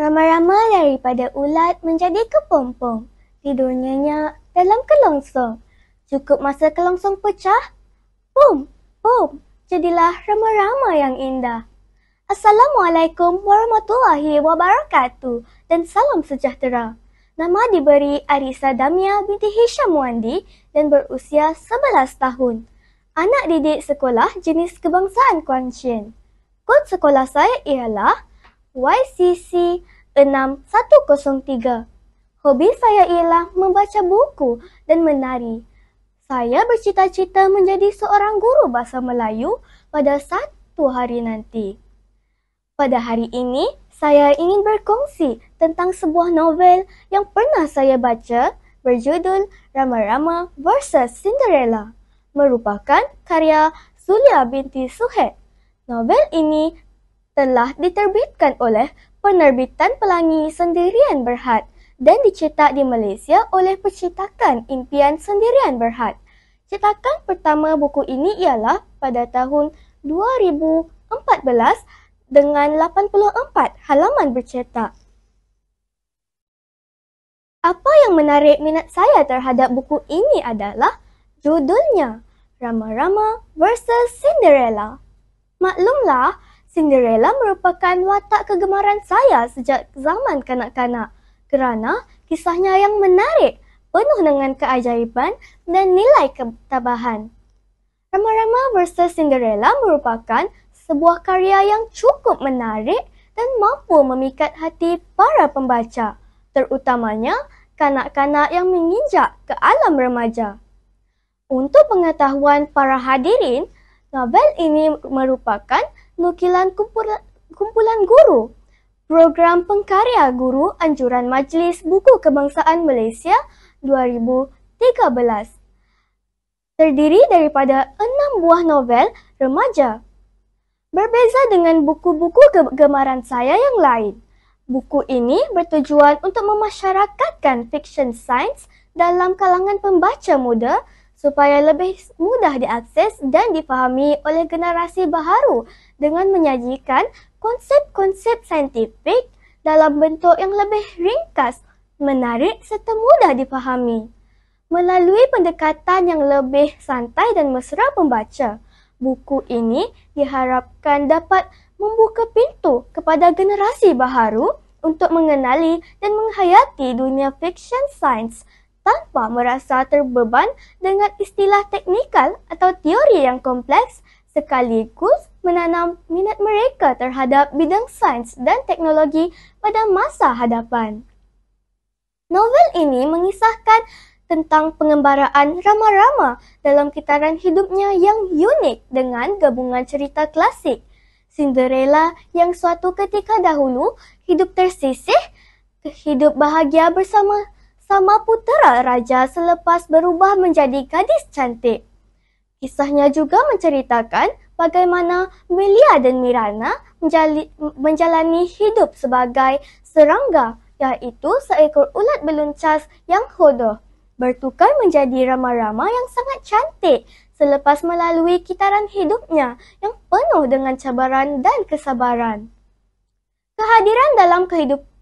Rama-rama daripada ulat menjadi kepompong. Tidur nyenyak dalam kelongsong. Cukup masa kelongsong pecah, pum, pum, jadilah rama-rama yang indah. Assalamualaikum warahmatullahi wabarakatuh dan salam sejahtera. Nama diberi Arisa Damia binti Hisham Wandi dan berusia 11 tahun. Anak didik sekolah jenis kebangsaan Kuanshin. Kod sekolah saya ialah YCC 6103. Hobi saya ialah membaca buku dan menari. Saya bercita-cita menjadi seorang guru bahasa Melayu pada satu hari nanti. Pada hari ini, saya ingin berkongsi tentang sebuah novel yang pernah saya baca berjudul Rama-Rama vs Cinderella. Merupakan karya Zulia binti Suhaib. Novel ini telah diterbitkan oleh Penerbitan Pelangi Sendirian Berhad dan dicetak di Malaysia oleh Percetakan Impian Sendirian Berhad. Cetakan pertama buku ini ialah pada tahun 2014 dengan 84 halaman bercetak. Apa yang menarik minat saya terhadap buku ini adalah judulnya, Rama-Rama vs Cinderella. Maklumlah, Cinderella merupakan watak kegemaran saya sejak zaman kanak-kanak kerana kisahnya yang menarik, penuh dengan keajaiban dan nilai ketabahan. Rama-Rama vs Cinderella merupakan sebuah karya yang cukup menarik dan mampu memikat hati para pembaca, terutamanya kanak-kanak yang menginjak ke alam remaja. Untuk pengetahuan para hadirin, novel ini merupakan nukilan kumpulan guru, Program Pengkarya Guru Anjuran Majlis Buku Kebangsaan Malaysia 2013. Terdiri daripada 6 buah novel remaja. Berbeza dengan buku-buku kegemaran saya yang lain, buku ini bertujuan untuk memasyarakatkan fiksyen sains dalam kalangan pembaca muda supaya lebih mudah diakses dan difahami oleh generasi baharu dengan menyajikan konsep-konsep saintifik dalam bentuk yang lebih ringkas, menarik serta mudah difahami. Melalui pendekatan yang lebih santai dan mesra pembaca, buku ini diharapkan dapat membuka pintu kepada generasi baharu untuk mengenali dan menghayati dunia fiksyen sains tanpa merasa terbeban dengan istilah teknikal atau teori yang kompleks, sekaligus menanam minat mereka terhadap bidang sains dan teknologi pada masa hadapan. Novel ini mengisahkan tentang pengembaraan Rama-Rama dalam kitaran hidupnya yang unik dengan gabungan cerita klasik. Cinderella yang suatu ketika dahulu hidup tersisih, hidup bahagia bersama putera raja selepas berubah menjadi gadis cantik. Kisahnya juga menceritakan bagaimana Melia dan Mirana menjalani hidup sebagai serangga, iaitu seekor ulat beluncas yang hodoh, bertukar menjadi Rama-Rama yang sangat cantik selepas melalui kitaran hidupnya yang penuh dengan cabaran dan kesabaran.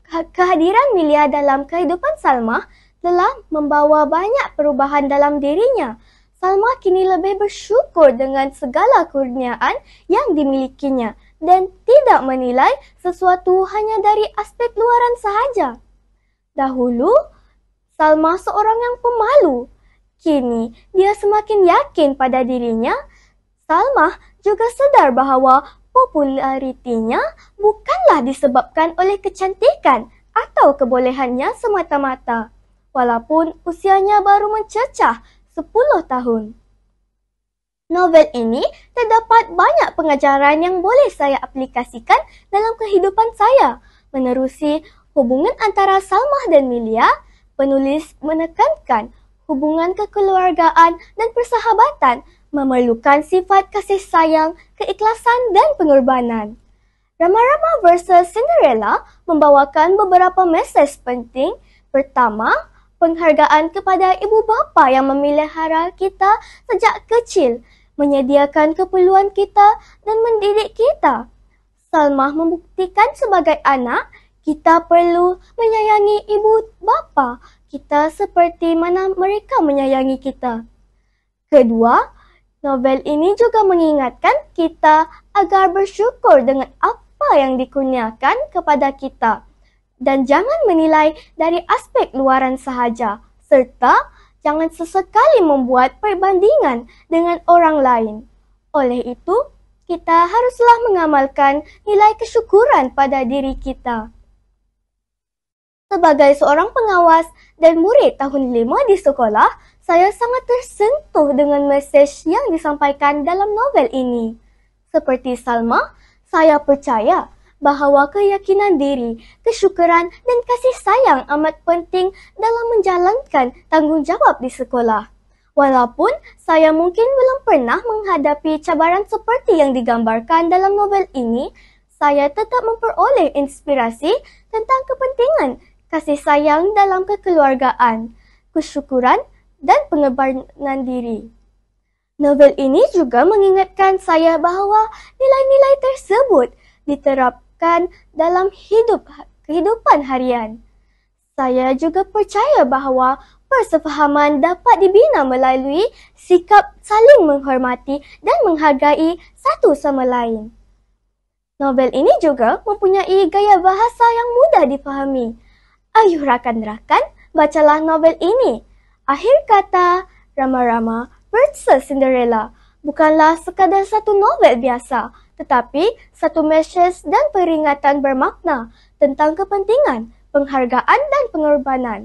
Kehadiran Melia dalam kehidupan Salma telah membawa banyak perubahan dalam dirinya. Salma kini lebih bersyukur dengan segala kurniaan yang dimilikinya dan tidak menilai sesuatu hanya dari aspek luaran sahaja. Dahulu, Salma seorang yang pemalu. Kini, dia semakin yakin pada dirinya. Salma juga sadar bahawa popularitinya bukanlah disebabkan oleh kecantikan atau kebolehannya semata-mata, walaupun usianya baru mencecah 10 tahun. Novel ini terdapat banyak pengajaran yang boleh saya aplikasikan dalam kehidupan saya. Menerusi hubungan antara Salma dan Melia, penulis menekankan hubungan kekeluargaan dan persahabatan memerlukan sifat kasih sayang, keikhlasan dan pengorbanan. Rama-Rama vs Cinderella membawakan beberapa mesej penting. Pertama, penghargaan kepada ibu bapa yang memelihara kita sejak kecil, menyediakan keperluan kita dan mendidik kita. Salma membuktikan sebagai anak, Kita perlu menyayangi ibu bapa kita seperti mana mereka menyayangi kita. Kedua, novel ini juga mengingatkan kita agar bersyukur dengan apa yang dikurniakan kepada kita dan jangan menilai dari aspek luaran sahaja, serta jangan sesekali membuat perbandingan dengan orang lain. Oleh itu, kita haruslah mengamalkan nilai kesyukuran pada diri kita. Sebagai seorang pengawas dan murid tahun 5 di sekolah, saya sangat tersentuh dengan mesej yang disampaikan dalam novel ini. Seperti Salma, saya percaya bahawa keyakinan diri, kesyukuran dan kasih sayang amat penting dalam menjalankan tanggungjawab di sekolah. Walaupun saya mungkin belum pernah menghadapi cabaran seperti yang digambarkan dalam novel ini, saya tetap memperoleh inspirasi tentang kepentingan kasih sayang dalam kekeluargaan, kesyukuran dan pengorbanan diri. Novel ini juga mengingatkan saya bahawa nilai-nilai tersebut diterapkan dalam kehidupan harian. Saya juga percaya bahawa persefahaman dapat dibina melalui sikap saling menghormati dan menghargai satu sama lain. Novel ini juga mempunyai gaya bahasa yang mudah difahami. Ayuh rakan-rakan, bacalah novel ini. Akhir kata, Rama-Rama Princess Cinderella bukanlah sekadar satu novel biasa, tetapi satu mesej dan peringatan bermakna tentang kepentingan, penghargaan dan pengorbanan.